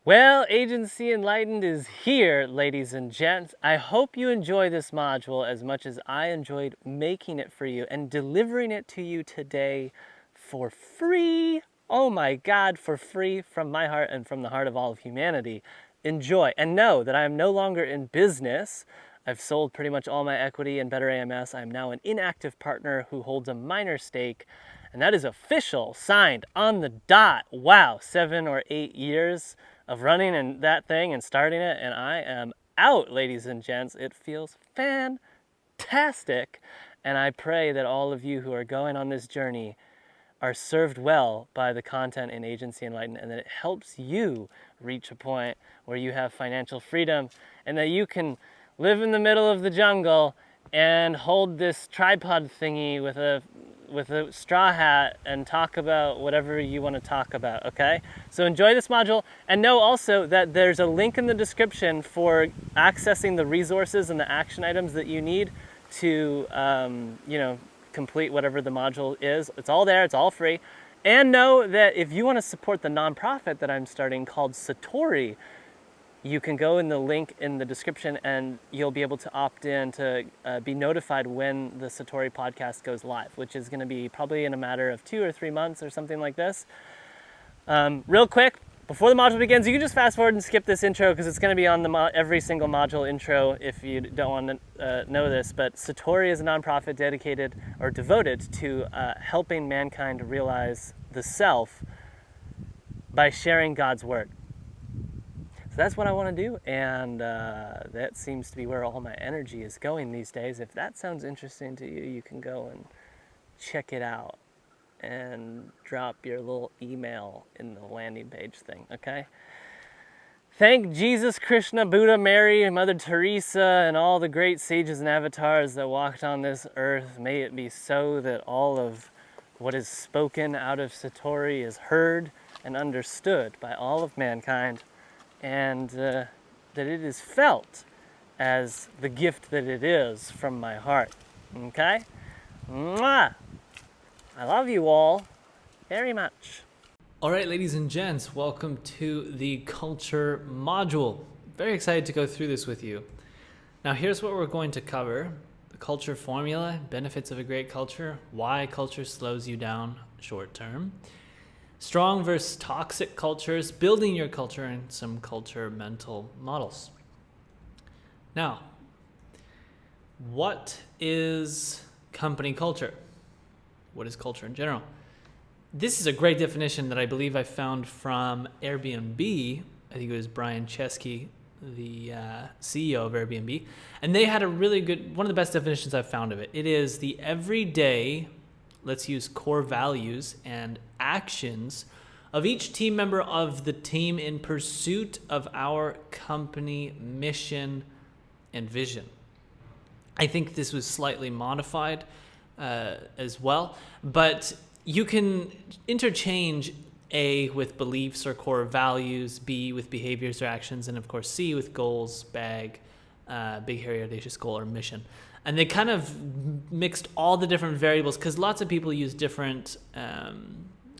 Well, Agency Enlightened is here, ladies and gents. I hope you enjoy this module as much as I enjoyed making it for you and delivering it to you today for free. Oh my God, for free from my heart and from the heart of all of humanity. Enjoy and know that I am no longer in business. I've sold pretty much all my equity in Better AMS. I'm now an inactive partner who holds a minor stake, and that is official, signed on the dot. Wow, 7 or 8 years of running and that thing and starting it, and I am out, ladies and gents. It feels fantastic, and I pray that all of you who are going on this journey are served well by the content in Agency Enlightened, and that it helps you reach a point where you have financial freedom and that you can live in the middle of the jungle and hold this tripod thingy with a straw hat and talk about whatever you want to talk about, okay? So enjoy this module, and know also that there's a link in the description for accessing the resources and the action items that you need to, complete whatever the module is. It's all there, it's all free. And know that if you want to support the nonprofit that I'm starting called Satori, you can go in the link in the description and you'll be able to opt in to be notified when the Satori podcast goes live, which is going to be probably in a matter of 2 or 3 months or something like this. Real quick, before the module begins, you can just fast forward and skip this intro because it's going to be on the every single module intro if you don't want to know this. But Satori is a nonprofit dedicated or devoted to helping mankind realize the self by sharing God's word. So that's what I want to do, and that seems to be where all my energy is going these days. If that sounds interesting to you, you can go and check it out and drop your little email in the landing page thing, okay? Thank Jesus, Krishna, Buddha, Mary, and Mother Teresa, and all the great sages and avatars that walked on this earth. May it be so that all of what is spoken out of Satori is heard and understood by all of mankind, and that it is felt as the gift that it is from my heart, okay? Mwah! I love you all very much. All right, ladies and gents, welcome to the culture module. Very excited to go through this with you. Now, here's what we're going to cover: the culture formula, benefits of a great culture, why culture slows you down short term, strong versus toxic cultures, building your culture, and some culture mental models. Now, what is company culture? What is culture in general? This is a great definition that I believe I found from Airbnb. I think it was Brian Chesky, the CEO of Airbnb. And they had a really good, one of the best definitions I've found of it. It is the everyday, let's use core values and actions of each team member of the team in pursuit of our company mission and vision. I think this was slightly modified as well, but you can interchange A with beliefs or core values, B with behaviors or actions, and of course C with goals, big, hairy, audacious goal or mission. And they kind of mixed all the different variables because lots of people use different, I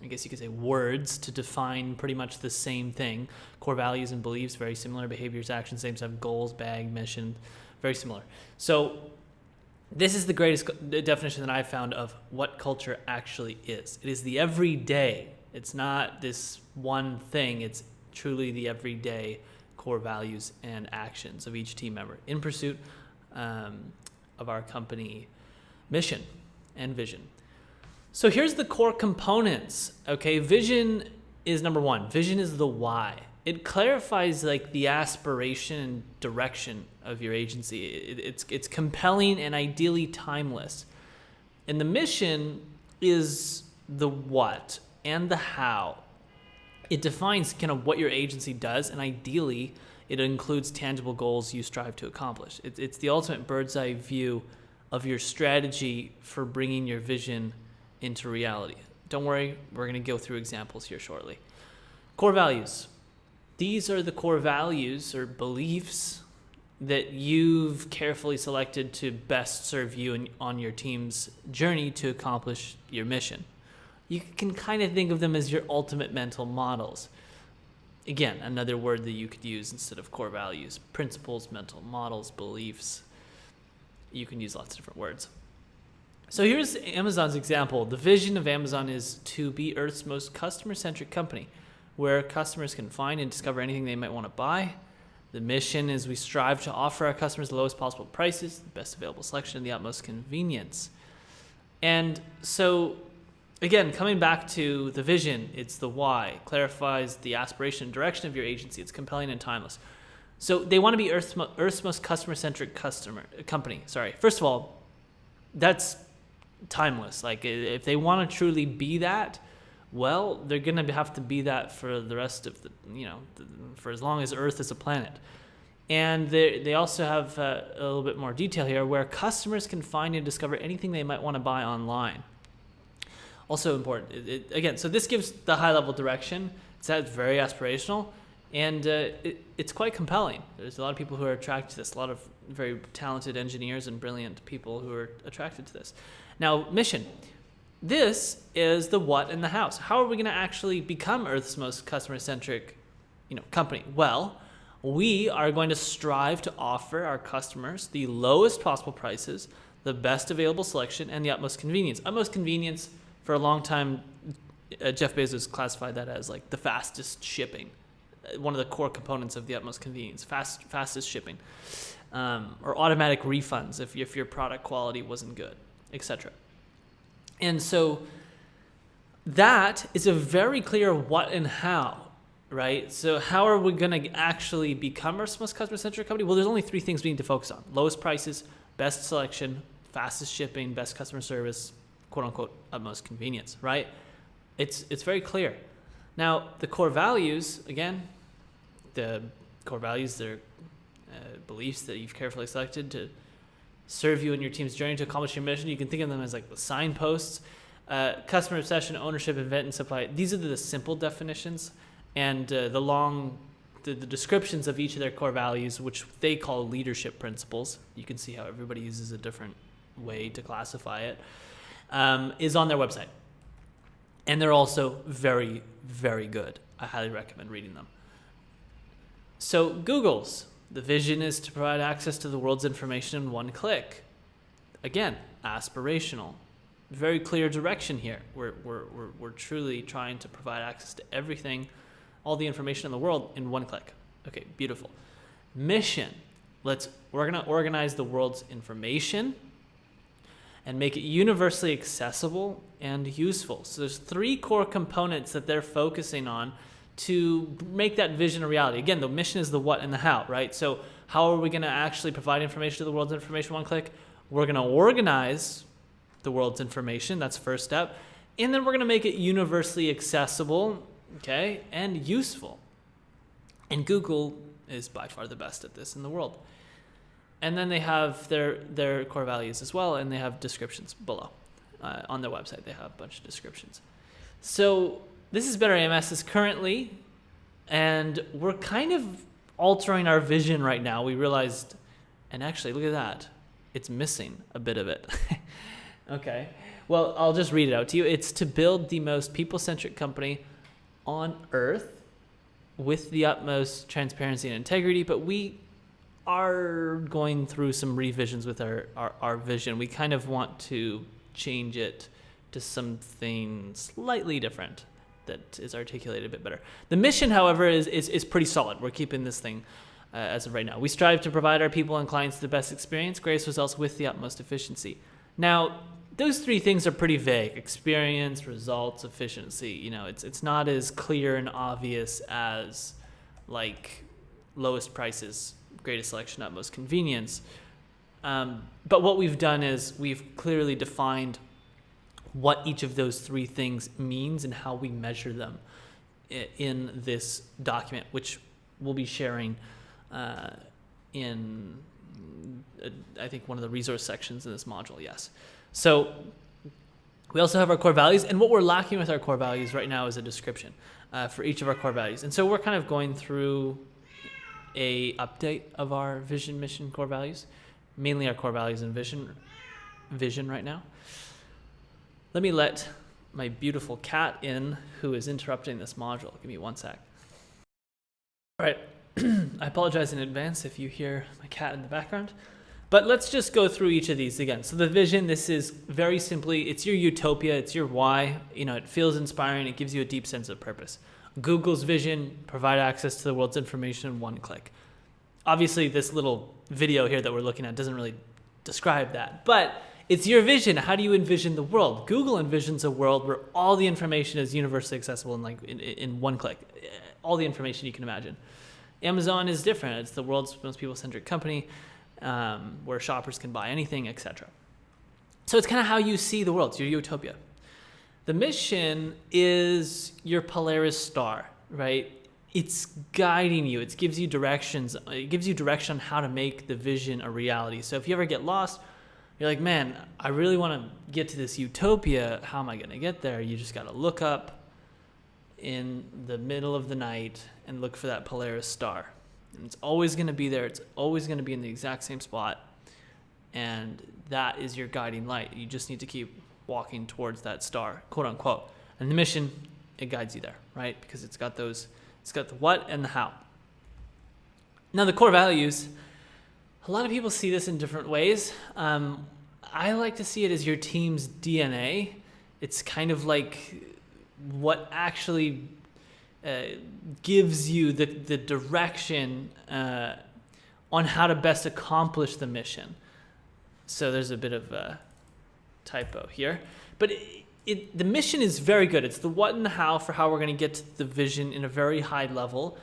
guess you could say, words to define pretty much the same thing. Core values and beliefs, very similar. Behaviors, actions, same stuff. Goals, bag, mission, very similar. So this is the greatest definition that I've found of what culture actually is. It is the everyday. It's not this one thing. It's truly the everyday core values and actions of each team member in pursuit of our company mission and vision. So here's the core components. Okay, vision is number one. Vision is the why. It clarifies like the aspiration and direction of your agency. It's compelling and ideally timeless. And the mission is the what and the how. It defines kind of what your agency does, and ideally it includes tangible goals you strive to accomplish. It's the ultimate bird's eye view of your strategy for bringing your vision into reality. Don't worry, we're going to go through examples here shortly. Core values. These are the core values or beliefs that you've carefully selected to best serve you on your team's journey to accomplish your mission. You can kind of think of them as your ultimate mental models. Again, another word that you could use instead of core values: principles, mental models, beliefs. You can use lots of different words. So here's Amazon's example. The vision of Amazon is to be Earth's most customer-centric company, where customers can find and discover anything they might want to buy. The mission is we strive to offer our customers the lowest possible prices, the best available selection, and the utmost convenience. And so, again, coming back to the vision, it's the why. It clarifies the aspiration and direction of your agency. It's compelling and timeless. So they want to be Earth's most customer-centric company. First of all, that's timeless. Like, if they want to truly be that, well, they're going to have to be that for the rest of for as long as Earth is a planet. And they also have a little bit more detail here, where customers can find and discover anything they might want to buy online. Also important. Again, so this gives the high-level direction. It's very aspirational, and it's quite compelling. There's a lot of people who are attracted to this, a lot of very talented engineers and brilliant people who are attracted to this. Now, mission. This is the what and the how. So how are we going to actually become Earth's most customer-centric company? Well, we are going to strive to offer our customers the lowest possible prices, the best available selection, and the utmost convenience. Utmost convenience, for a long time, Jeff Bezos classified that as like the fastest shipping, one of the core components of the utmost convenience, fastest shipping, or automatic refunds if your product quality wasn't good, etc. And so that is a very clear what and how, right? So how are we going to actually become our most customer-centric company? Well, there's only three things we need to focus on: lowest prices, best selection, fastest shipping, best customer service, quote-unquote, utmost convenience, right? It's very clear. Now, the core values, again, they're beliefs that you've carefully selected to serve you in your team's journey to accomplish your mission. You can think of them as like the signposts. Customer obsession, ownership, invent, and supply. These are the simple definitions, and the descriptions of each of their core values, which they call leadership principles. You can see how everybody uses a different way to classify it, is on their website. And they're also very, very good. I highly recommend reading them. So Google's, the vision is to provide access to the world's information in one click. Again, aspirational. Very clear direction here. We're truly trying to provide access to everything, all the information in the world in one click. Okay, beautiful. Mission. We're going to organize the world's information and make it universally accessible and useful. So there's three core components that they're focusing on to make that vision a reality. Again, the mission is the what and the how, right? So how are we going to actually provide information to the world's information one click? We're going to organize the world's information. That's the first step. And then we're going to make it universally accessible, okay, and useful. And Google is by far the best at this in the world. And then they have their core values as well, and they have descriptions below. On their website, they have a bunch of descriptions. So this is Better AMS currently, and we're kind of altering our vision right now. We realized, and actually, look at that. It's missing a bit of it. Okay. Well, I'll just read it out to you. It's to build the most people-centric company on Earth with the utmost transparency and integrity, but we are going through some revisions with our vision. We kind of want to change it to something slightly different that is articulated a bit better. The mission, however, is pretty solid. We're keeping this thing as of right now. We strive to provide our people and clients the best experience, greatest results with the utmost efficiency. Now, those three things are pretty vague: experience, results, efficiency. It's not as clear and obvious as like lowest prices, greatest selection, utmost convenience. But what we've done is we've clearly defined what each of those three things means and how we measure them in this document, which we'll be sharing in, I think, one of the resource sections in this module, yes. So we also have our core values, and what we're lacking with our core values right now is a description for each of our core values. And so we're kind of going through a update of our vision, mission, core values, mainly our core values and vision right now. Let me let my beautiful cat in, who is interrupting this module. Give me one sec. All right. I apologize in advance if you hear my cat in the background. But let's just go through each of these again. So the vision, this is very simply, it's your utopia, it's your why. It feels inspiring, it gives you a deep sense of purpose. Google's vision, provide access to the world's information in one click. Obviously, this little video here that we're looking at doesn't really describe that, but it's your vision. How do you envision the world? Google envisions a world where all the information is universally accessible in one click. All the information you can imagine. Amazon is different. It's the world's most people-centric company, where shoppers can buy anything, etc. So it's kind of how you see the world. It's your utopia. The mission is your Polaris star, right? It's guiding you. It gives you directions. It gives you direction on how to make the vision a reality. So if you ever get lost, you're like, man, I really want to get to this utopia. How am I going to get there? You just got to look up in the middle of the night and look for that Polaris star. And it's always going to be there. It's always going to be in the exact same spot. And that is your guiding light. You just need to keep walking towards that star, quote unquote. And the mission, it guides you there, right? Because it's got the what and the how. Now the core values, a lot of people see this in different ways. I like to see it as your team's DNA. It's kind of like what actually gives you the direction on how to best accomplish the mission. So there's a bit of a typo here, but the mission is very good. It's the what and the how for how we're going to get to the vision in a very high level.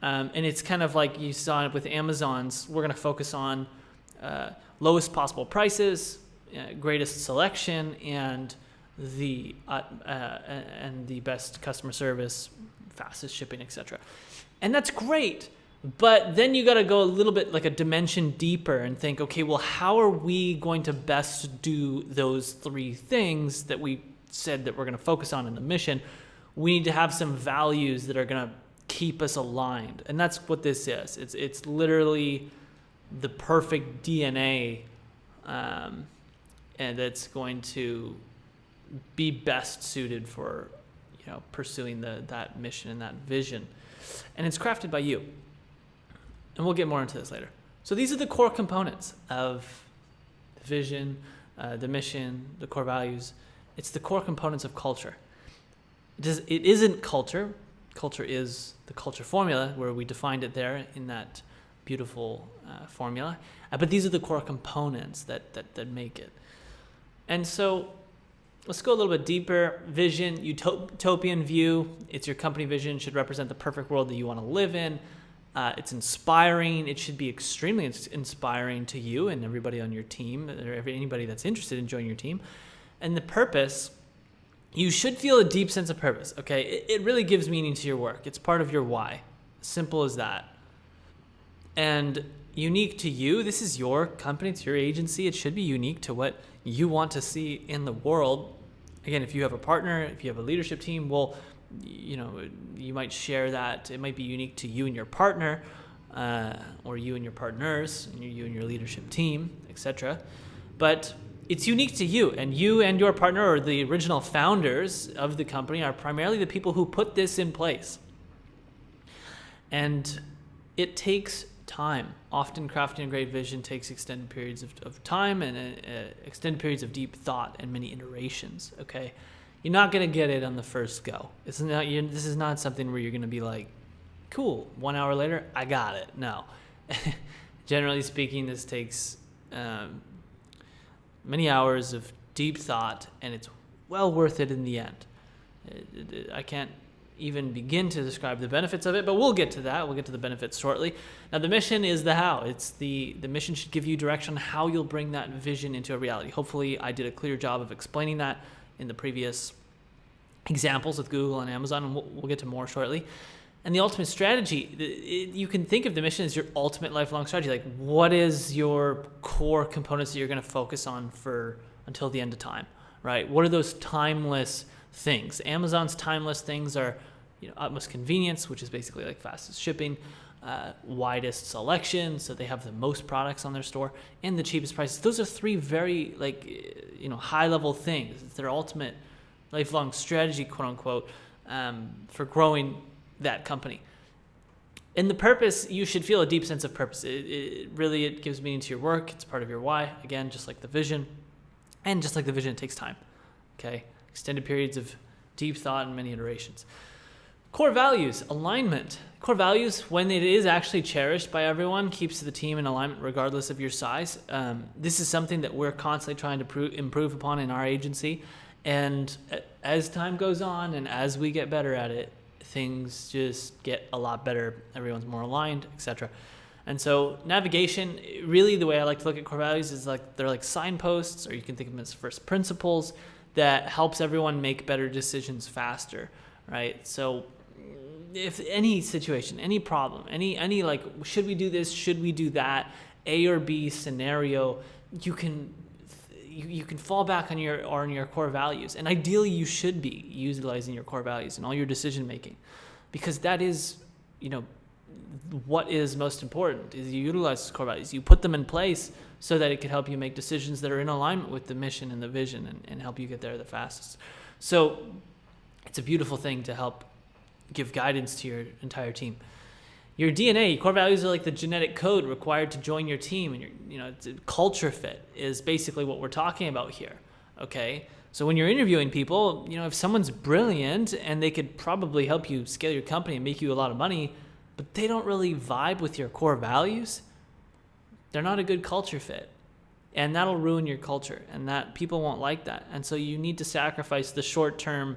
And it's kind of like you saw it with Amazon's. We're going to focus on lowest possible prices, greatest selection, and the best customer service, fastest shipping, etc. And that's great. But then you got to go a little bit like a dimension deeper and think, okay, well, how are we going to best do those three things that we said that we're going to focus on in the mission? We need to have some values that are going to keep us aligned. And that's what this is. It's literally the perfect DNA, and that's going to be best suited for pursuing that mission and that vision. And it's crafted by you. And we'll get more into this later. So these are the core components of the vision, the mission, the core values. It's the core components of culture. It isn't culture. Culture is the culture formula, where we defined it there in that beautiful formula. But these are the core components that make it. And so let's go a little bit deeper. Vision, utopian view. It's your company vision. Should represent the perfect world that you want to live in. It's inspiring. It should be extremely inspiring to you and everybody on your team, or anybody that's interested in joining your team. And the purpose, you should feel a deep sense of purpose, okay? It really gives meaning to your work. It's part of your why. Simple as that. And unique to you, this is your company, it's your agency. It should be unique to what you want to see in the world. Again, if you have a partner, if you have a leadership team, well, you might share that. It might be unique to you and your partner, or you and your partners, and you and your leadership team, etc. But it's unique to you and your partner, or the original founders of the company, are primarily the people who put this in place. And it takes time. Often crafting a great vision takes extended periods of time and extended periods of deep thought and many iterations, okay? You're not going to get it on the first go. This is not something where you're going to be like, cool, 1 hour later, I got it. No. Generally speaking, this takes many hours of deep thought, and it's well worth it in the end. I can't even begin to describe the benefits of it, but we'll get to that. We'll get to the benefits shortly. Now, the mission is the how. It's the mission should give you direction on how you'll bring that vision into a reality. Hopefully, I did a clear job of explaining that in the previous examples with Google and Amazon, and we'll get to more shortly. And the ultimate strategy, you can think of the mission as your ultimate lifelong strategy. Like, what is your core components that you're going to focus on for until the end of time, right? What are those timeless things? Amazon's timeless things are, utmost convenience, which is basically like fastest shipping, widest selection, so they have the most products on their store, and the cheapest prices. Those are three very high-level things. It's their ultimate lifelong strategy, quote unquote, for growing that company. And the purpose, you should feel a deep sense of purpose. It gives meaning to your work. It's part of your why. Again, just like the vision. And just like the vision, it takes time. Okay? Extended periods of deep thought and many iterations. Core values, alignment. Core values, when it is actually cherished by everyone, keeps the team in alignment regardless of your size. This is something that we're constantly trying to improve upon in our agency. And as time goes on and as we get better at it, things just get a lot better. Everyone's more aligned, etc. And so navigation, really the way I like to look at core values is like they're like signposts, or you can think of them as first principles that helps everyone make better decisions faster, right? So if any situation, any problem, any like, should we do this, should we do that, A or B scenario, you can fall back on your core values. And ideally you should be utilizing your core values in all your decision making, because that is, what is most important is you utilize those core values. You put them in place so that it can help you make decisions that are in alignment with the mission and the vision and help you get there the fastest. So it's a beautiful thing to help give guidance to your entire team. Your DNA, core values are like the genetic code required to join your team, and it's a culture fit is basically what we're talking about here. Okay, so when you're interviewing people, if someone's brilliant and they could probably help you scale your company and make you a lot of money, but they don't really vibe with your core values, they're not a good culture fit, and that'll ruin your culture, and that people won't like that. And so you need to sacrifice the short-term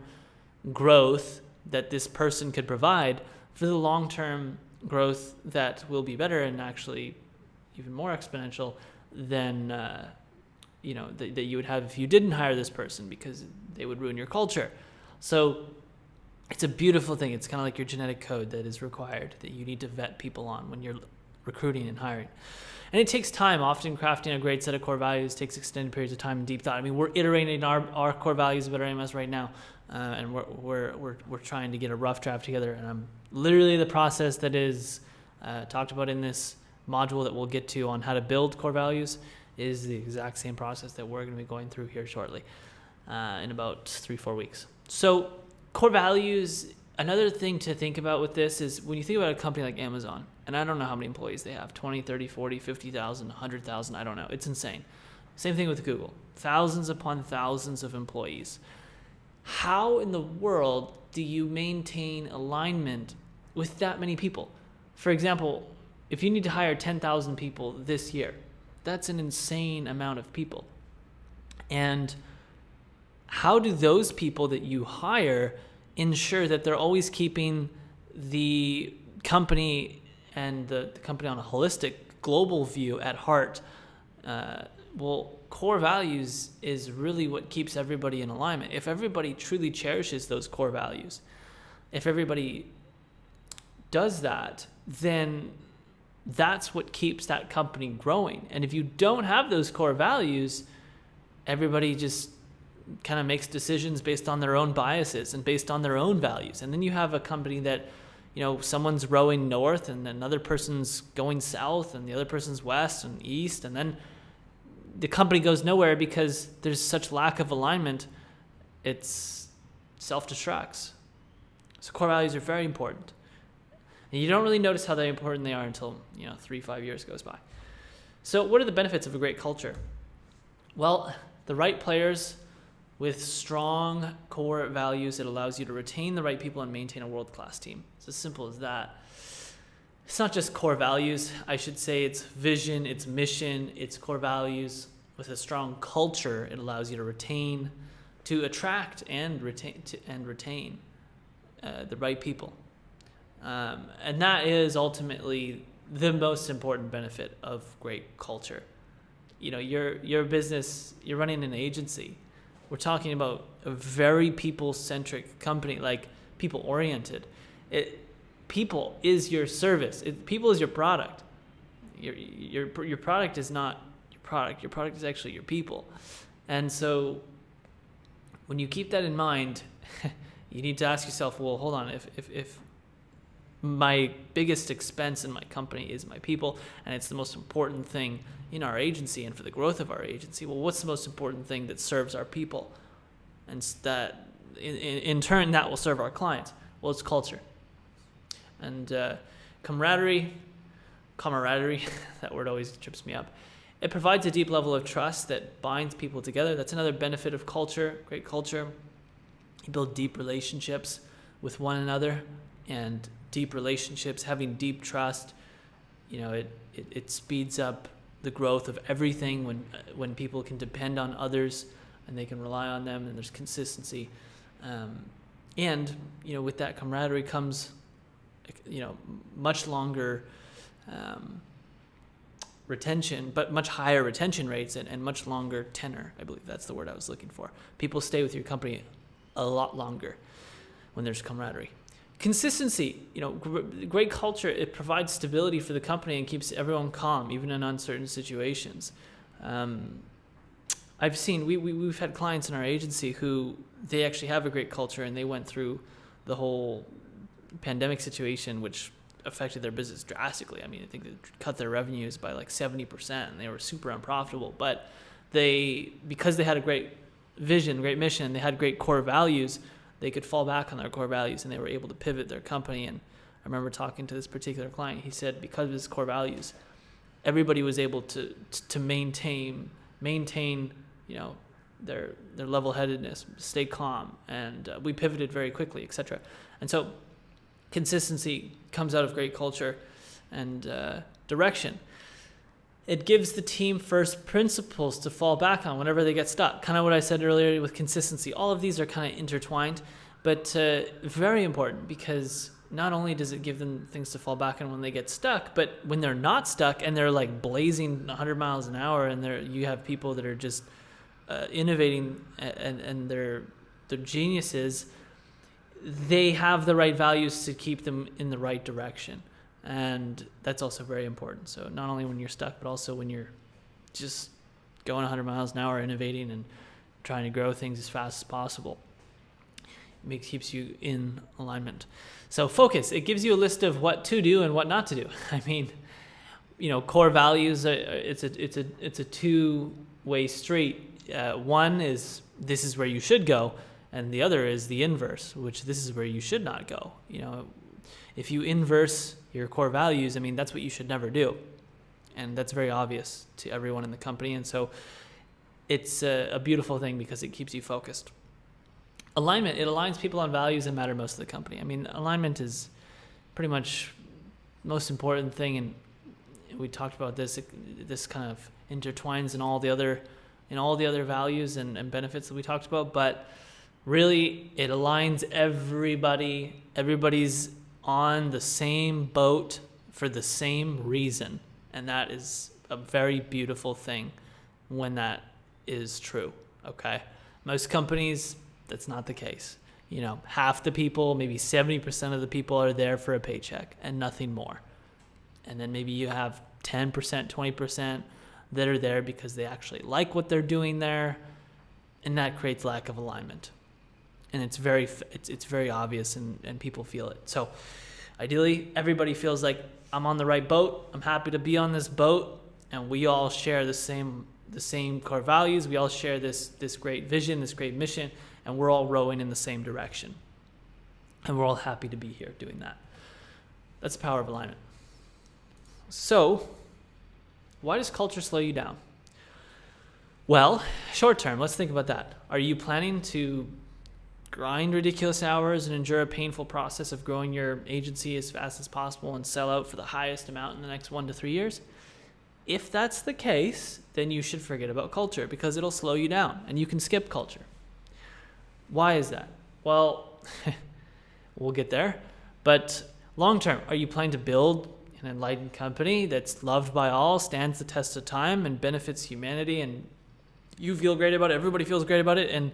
growth that this person could provide for the long-term growth that will be better and actually even more exponential than that you would have if you didn't hire this person, because they would ruin your culture. So it's a beautiful thing. It's kind of like your genetic code that is required, that you need to vet people on when you're recruiting and hiring. And it takes time. Often crafting a great set of core values takes extended periods of time and deep thought. I mean, we're iterating our core values about our AMS right now, and we're trying to get a rough draft together. And I'm literally the process that is talked about in this module that we'll get to on how to build core values is the exact same process that we're going to be going through here shortly in about 3-4 weeks. So core values, another thing to think about with this is when you think about a company like Amazon, and I don't know how many employees they have, 20, 30, 40, 50,000, 100,000, I don't know. It's insane. Same thing with Google. Thousands upon thousands of employees. How in the world do you maintain alignment with that many people? For example, if you need to hire 10,000 people this year, that's an insane amount of people. And how do those people that you hire ensure that they're always keeping the company and the company on a holistic global view at heart? Well, core values is really what keeps everybody in alignment. If everybody truly cherishes those core values, if everybody does that, then that's what keeps that company growing. And if you don't have those core values, everybody just kind of makes decisions based on their own biases and based on their own values. And then you have a company that, someone's rowing north and another person's going south and the other person's west and east. And then the company goes nowhere because there's such lack of alignment. It's self-destructs. So core values are very important. And you don't really notice how important they are until, 3-5 years goes by. So what are the benefits of a great culture? Well, the right players with strong core values, it allows you to retain the right people and maintain a world-class team. It's as simple as that. It's not just core values. I should say it's vision, it's mission, it's core values. With a strong culture, it allows you to retain, to attract and retain the right people. And that is ultimately the most important benefit of great culture. Your business, you're running an agency. We're talking about a very people-centric company, like people-oriented. People is your service. People is your product. Your product is not your product. Your product is actually your people. And so when you keep that in mind, you need to ask yourself, well, hold on, if my biggest expense in my company is my people, and it's the most important thing in our agency and for the growth of our agency, well, what's the most important thing that serves our people? And that, in turn, that will serve our clients. Well, it's culture. And, camaraderie, that word always trips me up. It provides a deep level of trust that binds people together. That's another benefit of culture, great culture. You build deep relationships with one another, and deep relationships, having deep trust, it speeds up the growth of everything when people can depend on others and they can rely on them, and there's consistency. And with that camaraderie comes, much longer retention, but much higher retention rates and much longer tenure. I believe that's the word I was looking for. People stay with your company a lot longer when there's camaraderie. Consistency, great culture, it provides stability for the company and keeps everyone calm, even in uncertain situations. I've seen, we've had clients in our agency who they actually have a great culture, and they went through the whole pandemic situation, which affected their business drastically. I mean, I think they cut their revenues by like 70%, and they were super unprofitable. But because they had a great vision, great mission, they had great core values, they could fall back on their core values, and they were able to pivot their company. And I remember talking to this particular client. He said because of his core values, everybody was able to maintain their level-headedness, stay calm, and we pivoted very quickly, etc. And so consistency comes out of great culture and direction. It gives the team first principles to fall back on whenever they get stuck. Kind of what I said earlier with consistency. All of these are kind of intertwined, but very important, because not only does it give them things to fall back on when they get stuck, but when they're not stuck and they're like blazing 100 miles an hour, and you have people that are just innovating and they're geniuses, they have the right values to keep them in the right direction. And that's also very important. So not only when you're stuck, but also when you're just going 100 miles an hour, innovating and trying to grow things as fast as possible. It keeps you in alignment. So focus, it gives you a list of what to do and what not to do. I mean, core values, it's a two-way street. One is this is where you should go, and the other is the inverse, which this is where you should not go. If you inverse your core values, I mean, that's what you should never do. And that's very obvious to everyone in the company. And so it's a beautiful thing because it keeps you focused. Alignment, it aligns people on values that matter most to the company. I mean, alignment is pretty much the most important thing. And we talked about this. This kind of intertwines in all the other values and benefits that we talked about. But really, it aligns everybody. Everybody's on the same boat for the same reason. And that is a very beautiful thing when that is true, okay? Most companies, that's not the case. Half the people, maybe 70% of the people are there for a paycheck and nothing more. And then maybe you have 10%, 20% that are there because they actually like what they're doing there, and that creates lack of alignment. And it's very obvious, and people feel it. So ideally, everybody feels like I'm on the right boat. I'm happy to be on this boat, and we all share the same core values. We all share this great vision, this great mission, and we're all rowing in the same direction. And we're all happy to be here doing that. That's the power of alignment. So, why does culture slow you down? Well, short term, let's think about that. Are you planning to grind ridiculous hours and endure a painful process of growing your agency as fast as possible and sell out for the highest amount in the next 1 to 3 years? If that's the case, then you should forget about culture, because it'll slow you down and you can skip culture. Why is that? Well, we'll get there. But long term, are you planning to build an enlightened company that's loved by all, stands the test of time, and benefits humanity, and you feel great about it, everybody feels great about it, and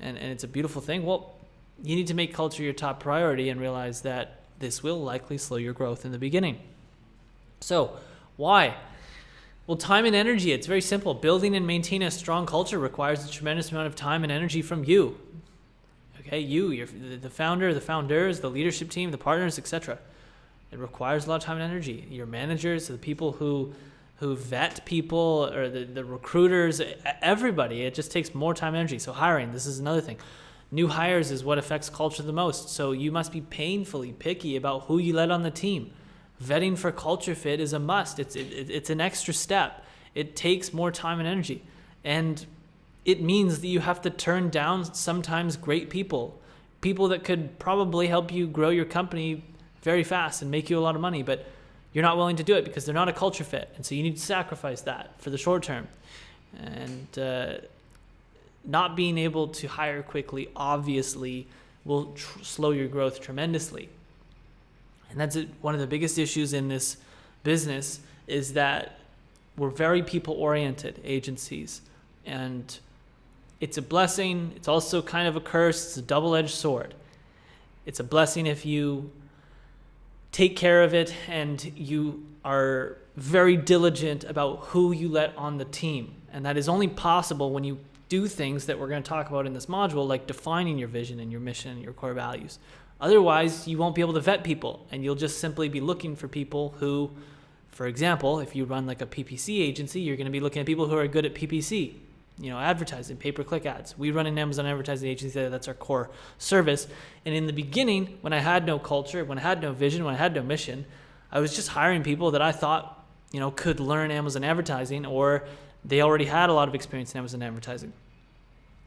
it's a beautiful thing? Well, you need to make culture your top priority and realize that this will likely slow your growth in the beginning. So, why? Well, time and energy, it's very simple. Building and maintaining a strong culture requires a tremendous amount of time and energy from you. Okay, you're the founder, the founders, the leadership team, the partners, etc. It requires a lot of time and energy. Your managers, the people who vet people, or the recruiters, everybody, it just takes more time and energy. So hiring, this is another thing. New hires is what affects culture the most. So you must be painfully picky about who you let on the team. vetting for culture fit is a must. It's an extra step. It takes more time and energy. And it means that you have to turn down sometimes great people that could probably help you grow your company very fast and make you a lot of money, but you're not willing to do it because they're not a culture fit. And so you need to sacrifice that for the short term. And not being able to hire quickly obviously will slow your growth tremendously. And that's one of the biggest issues in this business, is that we're very people-oriented agencies. And it's a blessing. It's also kind of a curse. It's a double-edged sword. It's a blessing if you take care of it and you are very diligent about who you let on the team. And that is only possible when you do things that we're going to talk about in this module, like defining your vision and your mission and your core values. Otherwise, you won't be able to vet people, and you'll just simply be looking for people who, for example, if you run like a PPC agency, you're going to be looking at people who are good at PPC, advertising, pay-per-click ads. We run an Amazon advertising agency. That's our core service. And in the beginning, when I had no culture, when I had no vision, when I had no mission, I was just hiring people that I thought, could learn Amazon advertising, or they already had a lot of experience in Amazon advertising.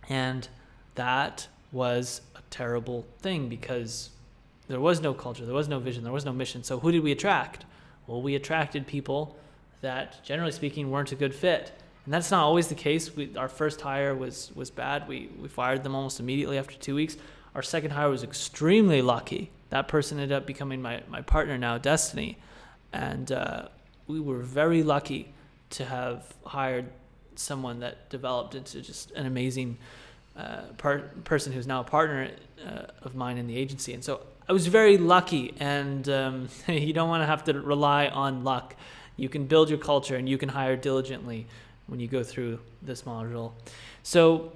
And that was a terrible thing because there was no culture, there was no vision, there was no mission. So who did we attract? Well, we attracted people that, generally speaking, weren't a good fit. And that's not always the case. Our first hire was bad. We fired them almost immediately after 2 weeks. Our second hire was extremely lucky. That person ended up becoming my partner now, Destiny. And we were very lucky to have hired someone that developed into just an amazing person who's now a partner of mine in the agency. And so I was very lucky, and you don't want to have to rely on luck. You can build your culture and you can hire diligently when you go through this module. So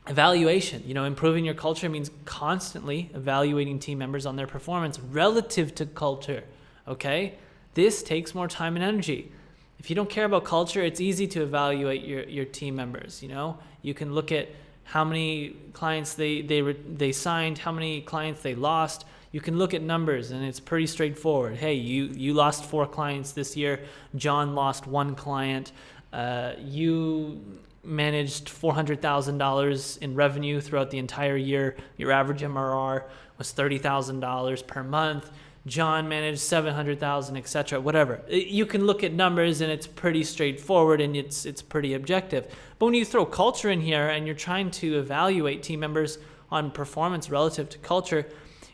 evaluation, improving your culture means constantly evaluating team members on their performance relative to culture, okay? This takes more time and energy. If you don't care about culture, it's easy to evaluate your team members. You can look at how many clients they signed, how many clients they lost. You can look at numbers, and it's pretty straightforward. Hey, you lost 4 clients this year. John lost 1 client. You managed $400,000 in revenue throughout the entire year. Your average MRR was $30,000 per month. John managed $700,000, etc. Whatever. You can look at numbers, and it's pretty straightforward, and it's pretty objective. But when you throw culture in here and you're trying to evaluate team members on performance relative to culture,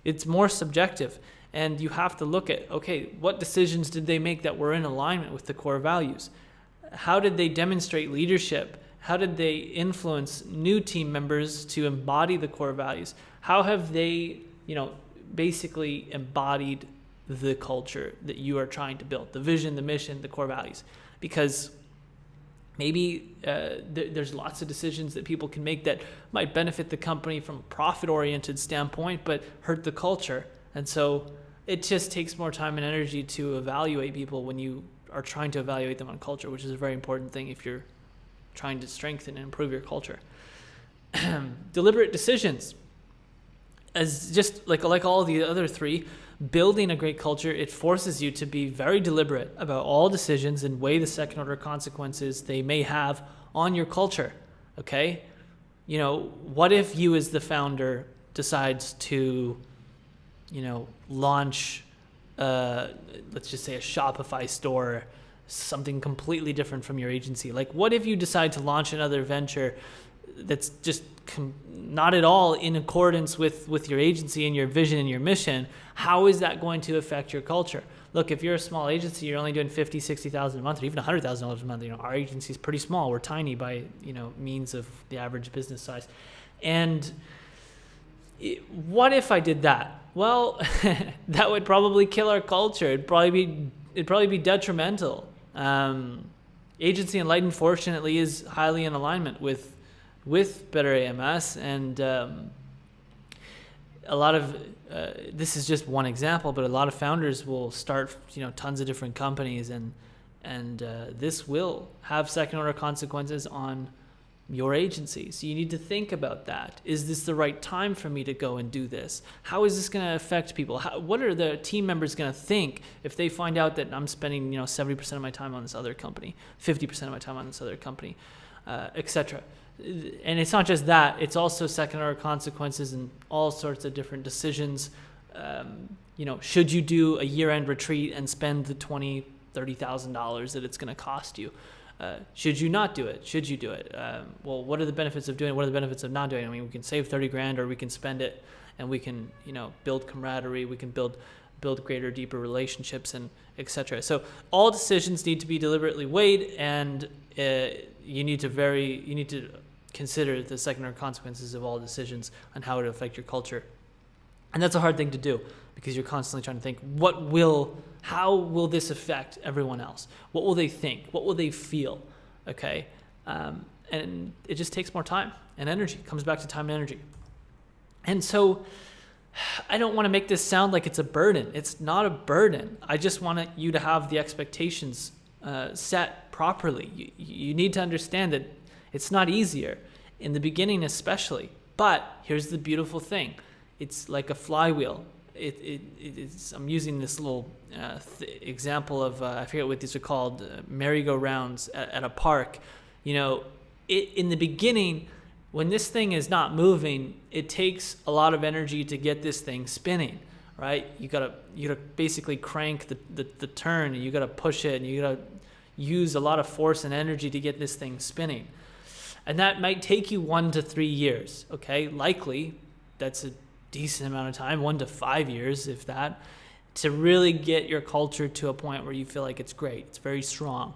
it's more subjective. And you have to look at, okay, what decisions did they make that were in alignment with the core values? How did they demonstrate leadership? How did they influence new team members to embody the core values? How have they, basically embodied the culture that you are trying to build, the vision, the mission, the core values? Because maybe there's lots of decisions that people can make that might benefit the company from a profit-oriented standpoint, but hurt the culture. And so it just takes more time and energy to evaluate people when you are trying to evaluate them on culture, which is a very important thing if you're trying to strengthen and improve your culture. Deliberate decisions. As just like all the other 3, building a great culture, it forces you to be very deliberate about all decisions and weigh the second-order consequences they may have on your culture, okay? What if you as the founder decides to, launch, let's just say a Shopify store, something completely different from your agency? Like, what if you decide to launch another venture that's just not at all in accordance with your agency and your vision and your mission? How is that going to affect your culture? Look, if you're a small agency, you're only doing $50,000, $60,000 a month, or even $100,000 a month. Our agency is pretty small. We're tiny by means of the average business size. And what if I did that? Well, that would probably kill our culture. It'd probably be detrimental. Agency Enlightened, fortunately, is highly in alignment with Better AMS, and a lot of this is just one example, but a lot of founders will start tons of different companies, and this will have second order consequences on your agency. So you need to think about that. Is this the right time for me to go and do this? How is this going to affect people? What are the team members going to think if they find out that I'm spending 70% of my time on this other company, 50% of my time on this other company, etc. And it's not just that, it's also second-order consequences and all sorts of different decisions. Should you do a year-end retreat and spend the $20,000-$30,000 that it's going to cost you? Should you not do it? Should you do it? Well, what are the benefits of doing it? What are the benefits of not doing it? I mean, we can save 30 grand, or we can spend it and we can, build camaraderie. We can build greater, deeper relationships, and etc. So all decisions need to be deliberately weighed, and you need to consider the second-order consequences of all decisions and how it will affect your culture. And that's a hard thing to do, because you're constantly trying to think, how will this affect everyone else? What will they think? What will they feel? Okay. And it just takes more time and energy. It comes back to time and energy. And so I don't want to make this sound like it's a burden. It's not a burden. I just want you to have the expectations set properly. You need to understand that it's not easier in the beginning, especially. But here's the beautiful thing. It's like a flywheel. I'm using this little example of, I forget what these are called, merry-go-rounds at a park. In the beginning, when this thing is not moving, it takes a lot of energy to get this thing spinning, right? You gotta basically crank the turn, and you gotta push it, and you gotta use a lot of force and energy to get this thing spinning. And that might take you 1 to 3 years, okay? Likely, that's a decent amount of time, 1 to 5 years, if that, to really get your culture to a point where you feel like it's great, it's very strong.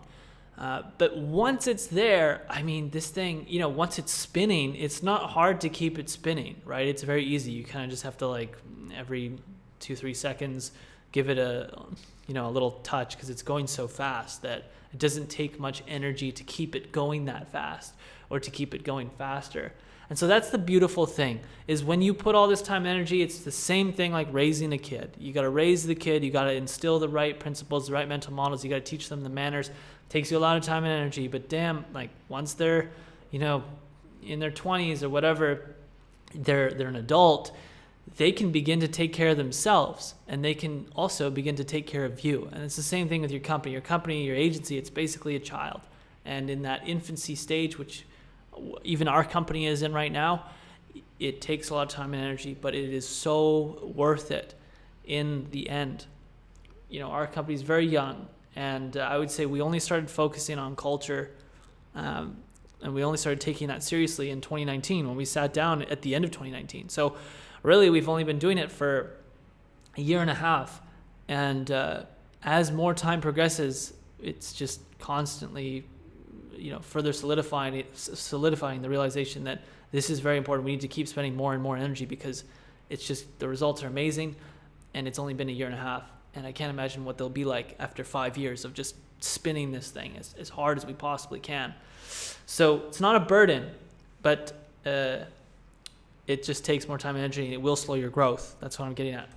But once it's there, I mean, this thing, once it's spinning, it's not hard to keep it spinning, right? It's very easy. You kind of just have to, every 2-3 seconds, give it a little touch, because it's going so fast that it doesn't take much energy to keep it going that fast or to keep it going faster. And so that's the beautiful thing, is when you put all this time and energy, it's the same thing like raising a kid. You got to raise the kid. You got to instill the right principles, the right mental models. You got to teach them the manners. It takes you a lot of time and energy. But damn, once they're, in their 20s or whatever, they're an adult, they can begin to take care of themselves, and they can also begin to take care of you. And it's the same thing with your company. Your company, your agency, it's basically a child. And in that infancy stage, which even our company is in right now, it takes a lot of time and energy, but it is so worth it in the end. Our company is very young, and I would say we only started focusing on culture, and we only started taking that seriously in 2019 when we sat down at the end of 2019. So really, we've only been doing it for a year and a half, and as more time progresses, it's just constantly further solidifying the realization that this is very important. We need to keep spending more and more energy, because it's just, the results are amazing, and it's only been a year and a half, and I can't imagine what they'll be like after 5 years of just spinning this thing as hard as we possibly can. So it's not a burden, but it just takes more time and energy, and it will slow your growth. That's what I'm getting at.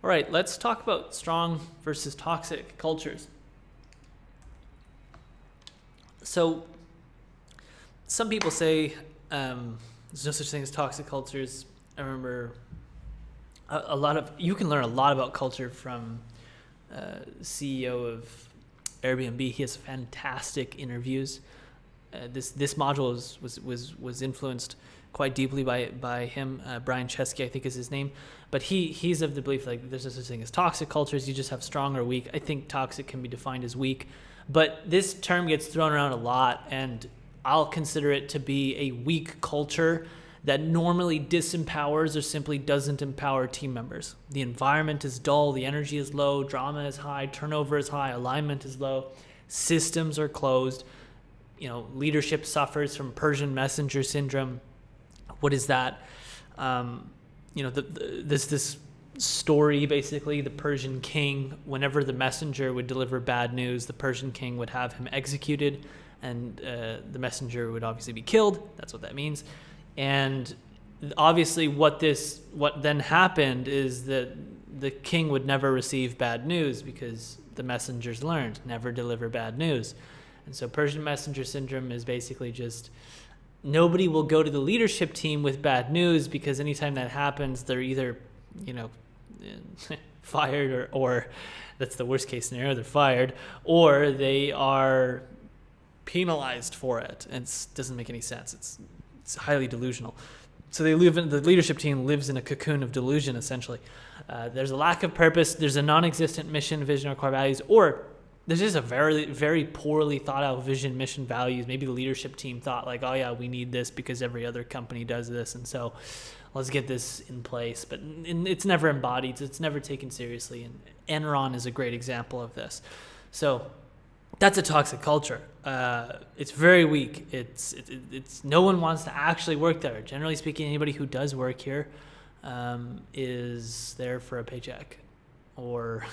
All right, let's talk about strong versus toxic cultures. So some people say there's no such thing as toxic cultures. I remember you can learn a lot about culture from CEO of Airbnb. He has fantastic interviews. This module was influenced quite deeply by him. Brian Chesky, I think, is his name. But he's of the belief there's no such thing as toxic cultures. You just have strong or weak. I think toxic can be defined as weak. But this term gets thrown around a lot, and I'll consider it to be a weak culture that normally disempowers or simply doesn't empower team members. The environment is dull, the energy is low, drama is high, turnover is high, alignment is low, systems are closed, leadership suffers from Persian messenger syndrome. What is that? This story, basically, the Persian king, whenever the messenger would deliver bad news, the Persian king would have him executed, and the messenger would obviously be killed. That's what that means. And obviously what then happened is that the king would never receive bad news, because the messengers learned, never deliver bad news. And so Persian messenger syndrome is basically just nobody will go to the leadership team with bad news, because anytime that happens, they're either, fired or that's the worst case scenario, they're fired, or they are penalized for it. And it doesn't make any sense. It's highly delusional. So the leadership team lives in a cocoon of delusion, essentially. There's a lack of purpose. There's a non-existent mission, vision, or core values, or there's just a very, very poorly thought out vision, mission, values. Maybe the leadership team thought like, oh yeah, we need this because every other company does this, and so let's get this in place. But it's never embodied. It's never taken seriously. And Enron is a great example of this. So that's a toxic culture. It's very weak. It's no one wants to actually work there. Generally speaking, anybody who does work here is there for a paycheck or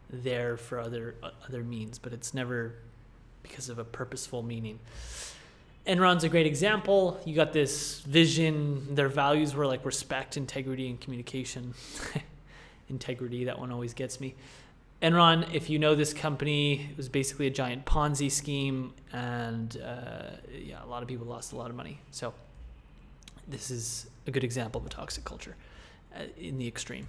there for other means, but it's never because of a purposeful meaning. Enron's a great example. You got this vision. Their values were like respect, integrity, and communication. Integrity, that one always gets me. Enron, if you know this company, it was basically a giant Ponzi scheme, and a lot of people lost a lot of money. So this is a good example of a toxic culture in the extreme.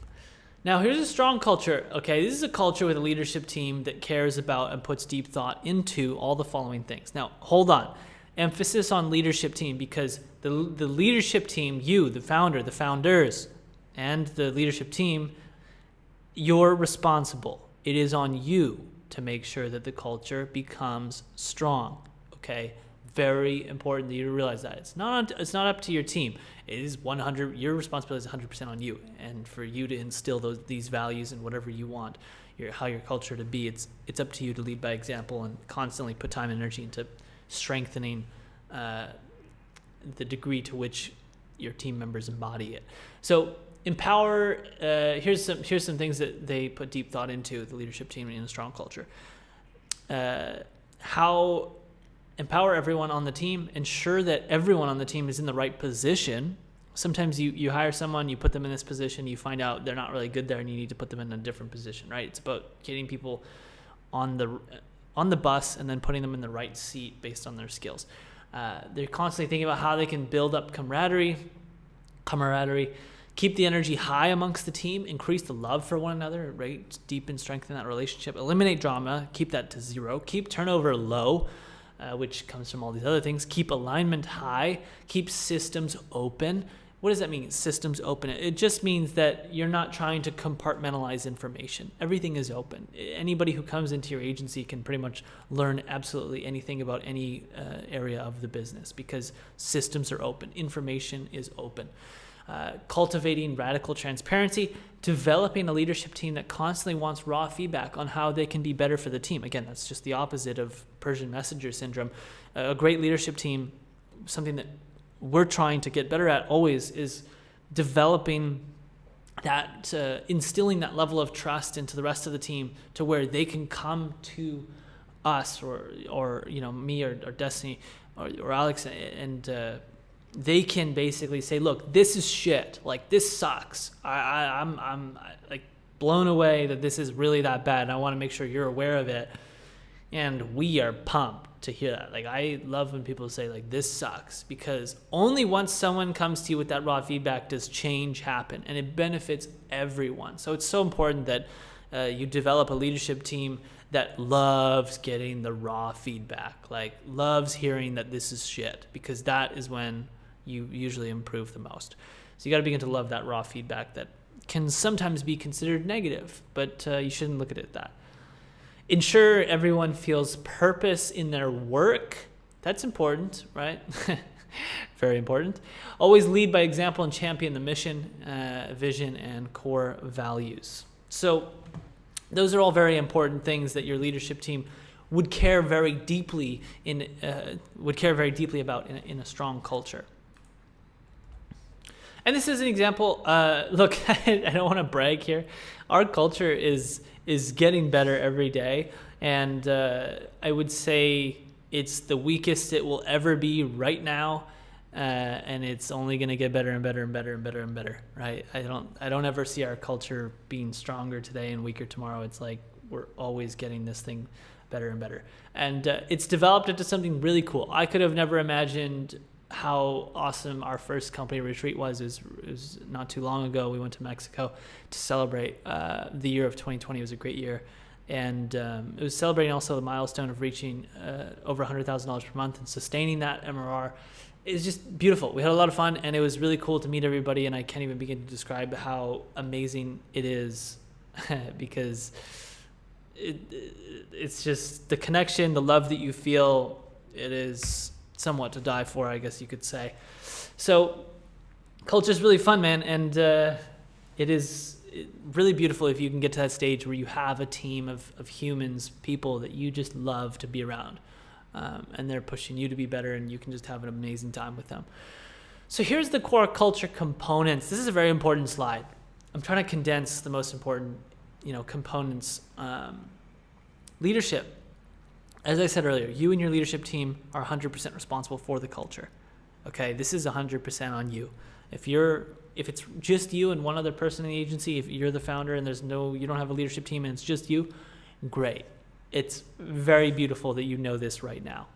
Now, here's a strong culture. Okay, this is a culture with a leadership team that cares about and puts deep thought into all the following things. Now, hold on. Emphasis on leadership team, because the leadership team, you, the founder, the founders, and the leadership team, you're responsible. It is on you to make sure that the culture becomes strong. Okay, very important that you realize that it's not up to your team. It is 100. Your responsibility is 100% on you, and for you to instill these values and whatever you want, how your culture to be. It's up to you to lead by example and constantly put time and energy into strengthening the degree to which your team members embody it. So empower. Here's some things that they put deep thought into, the leadership team in a strong culture. How empower everyone on the team. Ensure that everyone on the team is in the right position. Sometimes you hire someone, you put them in this position, you find out they're not really good there, and you need to put them in a different position. Right? It's about getting people on the bus and then putting them in the right seat based on their skills. They're constantly thinking about how they can build up camaraderie, keep the energy high amongst the team, increase the love for one another, right? Deepen, strengthen that relationship, eliminate drama, keep that to zero, keep turnover low, which comes from all these other things, keep alignment high, keep systems open. What does that mean, systems open? It just means that you're not trying to compartmentalize information. Everything is open. Anybody who comes into your agency can pretty much learn absolutely anything about any area of the business, because systems are open. Information is open. Cultivating radical transparency, developing a leadership team that constantly wants raw feedback on how they can be better for the team. Again, that's just the opposite of Persian messenger syndrome. A great leadership team, something that we're trying to get better at always, is developing that, instilling that level of trust into the rest of the team to where they can come to us or me or Destiny or Alex, and they can basically say, look, this is shit. Like, this sucks. I'm like blown away that this is really that bad, and I want to make sure you're aware of it. And we are pumped to hear that. Like, I love when people say, like, this sucks, because only once someone comes to you with that raw feedback does change happen, and it benefits everyone. So it's so important that you develop a leadership team that loves getting the raw feedback, like loves hearing that this is shit, because that is when you usually improve the most. So you got to begin to love that raw feedback that can sometimes be considered negative, but you shouldn't look at it that. Ensure everyone feels purpose in their work. That's important, right? Very important. Always lead by example and champion the mission, vision, and core values. So those are all very important things that your leadership team would care very deeply about in a strong culture. And this is an example. Look, I don't want to brag here. Our culture is getting better every day, and I would say it's the weakest it will ever be right now, and it's only going to get better and better and better and better and better. Right? I don't ever see our culture being stronger today and weaker tomorrow. It's like we're always getting this thing better and better. And it's developed into something really cool. I could have never imagined how awesome our first company retreat was. It was not too long ago. We went to Mexico to celebrate the year of 2020. It was a great year. And it was celebrating also the milestone of reaching over $100,000 per month and sustaining that MRR. It's just beautiful. We had a lot of fun, and it was really cool to meet everybody, and I can't even begin to describe how amazing it is because it's just the connection, the love that you feel. It is somewhat to die for, I guess you could say. So culture is really fun, man, and it is really beautiful if you can get to that stage where you have a team of humans, people that you just love to be around, and they're pushing you to be better, and you can just have an amazing time with them. So here's the core culture components. This is a very important slide. I'm trying to condense the most important, components. Leadership. As I said earlier, you and your leadership team are 100% responsible for the culture. Okay, this is 100% on you. If it's just you and one other person in the agency, if you're the founder and you don't have a leadership team and it's just you, great. It's very beautiful that you know this right now.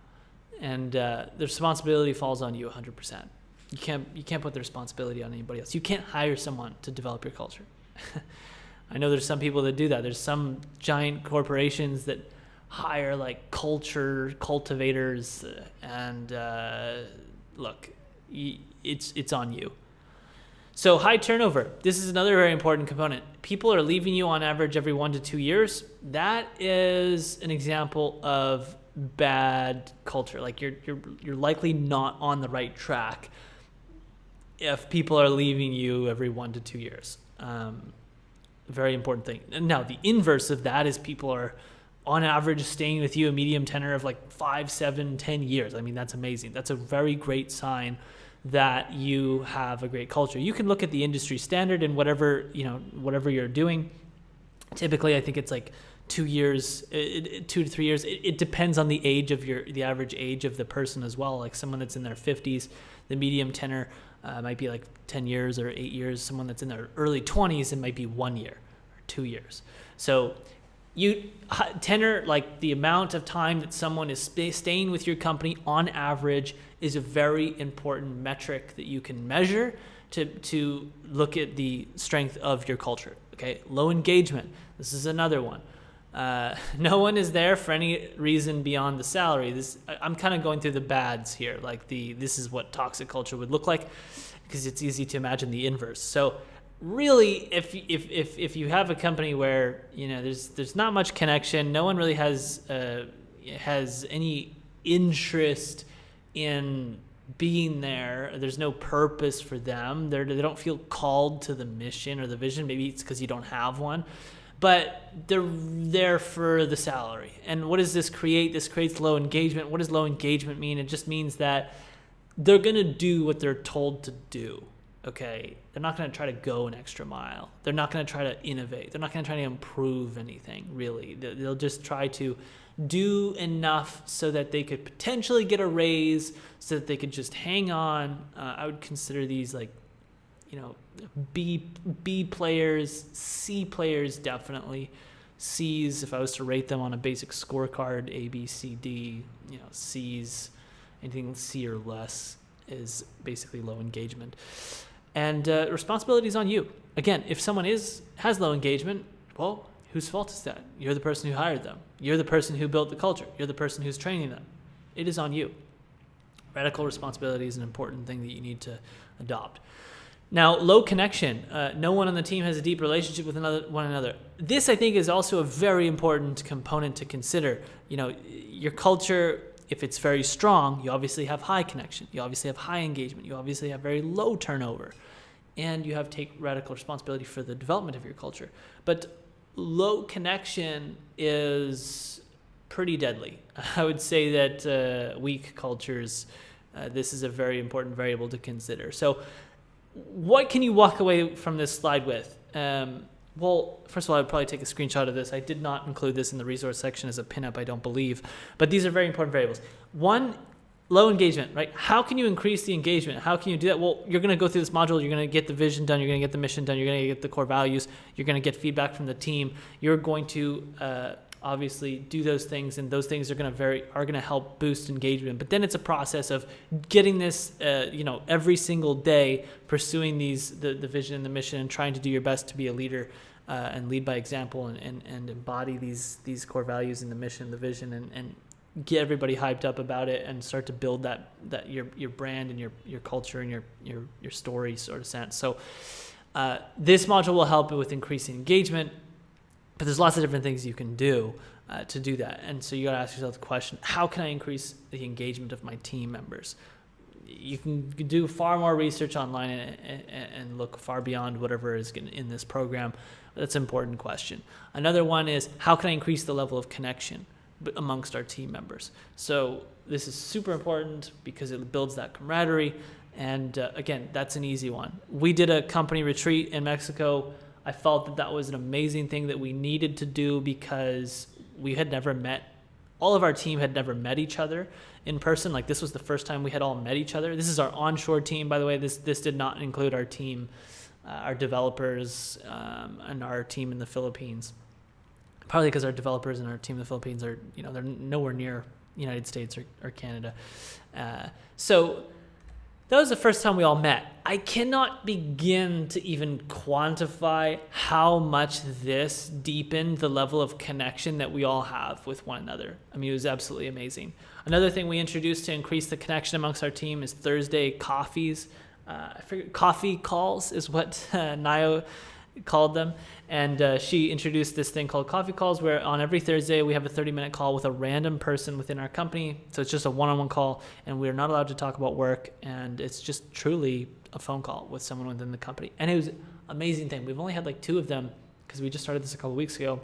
And the responsibility falls on you 100%. You can't put the responsibility on anybody else. You can't hire someone to develop your culture. I know there's some people that do that. There's some giant corporations that hire like culture cultivators, and look, it's on you. So high turnover. This is another very important component. People are leaving you on average every 1 to 2 years. That is an example of bad culture. Like you're likely not on the right track if people are leaving you every 1 to 2 years. Very important thing. And now the inverse of that is people are on average staying with you a medium tenor of like 5, 7, 10 years. I mean, that's amazing. That's a very great sign that you have a great culture. You can look at the industry standard and whatever you're doing. Typically, I think it's like 2 years, 2 to 3 years. It depends on the average age of the person as well. Like someone that's in their 50s, the medium tenor might be like 10 years or 8 years. Someone that's in their early 20s, it might be 1 year or 2 years. So tenor, like the amount of time that someone is staying with your company on average, is a very important metric that you can measure to look at the strength of your culture. Okay, low engagement. This is another one. No one is there for any reason beyond the salary. I'm kind of going through the bads here. Like this is what toxic culture would look like, because it's easy to imagine the inverse. So really, if you have a company where there's not much connection, no one really has any interest in being there. There's no purpose for them. They don't feel called to the mission or the vision. Maybe it's because you don't have one, but they're there for the salary. And what does this create? This creates low engagement. What does low engagement mean? It just means that they're going to do what they're told to do. Okay, they're not going to try to go an extra mile. They're not going to try to innovate. They're not going to try to improve anything, really. They'll just try to do enough so that they could potentially get a raise, so that they could just hang on. I would consider these like, B players, C players definitely. C's, if I was to rate them on a basic scorecard, A, B, C, D, C's, anything C or less is basically low engagement. And responsibility is on you. Again, if someone has low engagement, well, whose fault is that? You're the person who hired them. You're the person who built the culture. You're the person who's training them. It is on you. Radical responsibility is an important thing that you need to adopt. Now, low connection. No one on the team has a deep relationship with one another. This, I think, is also a very important component to consider. Your culture, if it's very strong, you obviously have high connection. You obviously have high engagement. You obviously have very low turnover. And you have to take radical responsibility for the development of your culture. But low connection is pretty deadly. I would say that weak cultures, this is a very important variable to consider. So what can you walk away from this slide with? Well, first of all, I would probably take a screenshot of this. I did not include this in the resource section as a pinup, I don't believe. But these are very important variables. One, low engagement, right? How can you increase the engagement? How can you do that? Well, you're going to go through this module. You're going to get the vision done. You're going to get the mission done. You're going to get the core values. You're going to get feedback from the team. You're going to obviously do those things, and those things are going to help boost engagement. But then it's a process of getting this, every single day, pursuing the vision and the mission, and trying to do your best to be a leader and lead by example, and embody these core values and the mission, the vision, and get everybody hyped up about it, and start to build that your brand and your culture and your story sort of sense. So this module will help with increasing engagement, but there's lots of different things you can do to do that. And so you got to ask yourself the question: how can I increase the engagement of my team members? You can do far more research online and look far beyond whatever is in this program. That's an important question. Another one is, how can I increase the level of connection amongst our team members? So this is super important because it builds that camaraderie. And again, that's an easy one. We did a company retreat in Mexico. I felt that was an amazing thing that we needed to do because we had never met. All of our team had never met each other in person. Like, this was the first time we had all met each other. This is our onshore team, by the way. This did not include our team, our developers, and our team in the Philippines. Partly because our developers and our team in the Philippines are, they're nowhere near United States or Canada. So that was the first time we all met. I cannot begin to even quantify how much this deepened the level of connection that we all have with one another. I mean, it was absolutely amazing. Another thing we introduced to increase the connection amongst our team is Thursday coffees. I forget, coffee calls is what Nayo called them. And she introduced this thing called coffee calls, where on every Thursday we have a 30-minute call with a random person within our company. So it's just a one-on-one call, and we're not allowed to talk about work, and it's just truly a phone call with someone within the company. And it was an amazing thing. We've only had like 2 of them because we just started this a couple of weeks ago,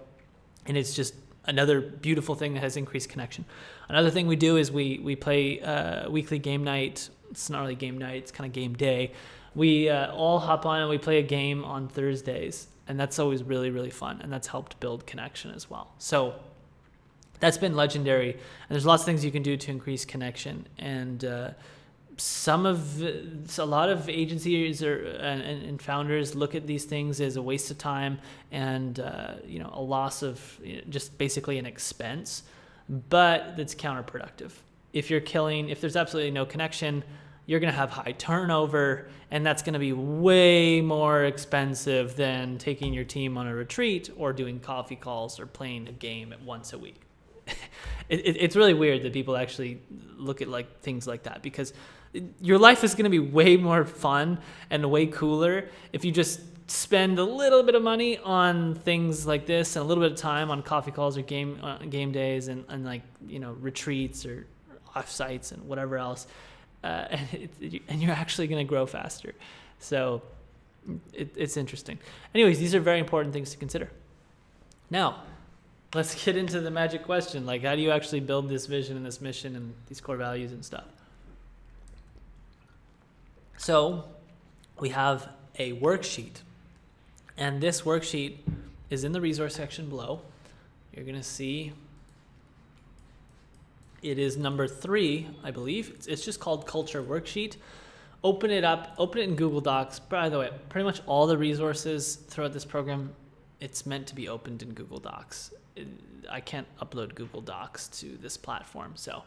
and it's just another beautiful thing that has increased connection. Another thing we do is we play weekly game night. It's not really game night, it's kind of game day. We all hop on and we play a game on Thursdays, and that's always really, really fun, and that's helped build connection as well. So that's been legendary, and there's lots of things you can do to increase connection. And a lot of agencies and founders look at these things as a waste of time and a loss of just basically an expense, but that's counterproductive. If there's absolutely no connection, you're going to have high turnover, and that's going to be way more expensive than taking your team on a retreat or doing coffee calls or playing a game once a week. It's really weird that people actually look at like things like that, because your life is going to be way more fun and way cooler if you just spend a little bit of money on things like this and a little bit of time on coffee calls or game days and retreats or offsites and whatever else. And you're actually going to grow faster. So it's interesting. Anyways, these are very important things to consider. Now, let's get into the magic question. Like, how do you actually build this vision and this mission and these core values and stuff? So we have a worksheet. And this worksheet is in the resource section below. You're going to see it is number 3, I believe. It's just called Culture Worksheet. Open it up, open it in Google Docs. By the way, pretty much all the resources throughout this program, it's meant to be opened in Google Docs. I can't upload Google Docs to this platform. So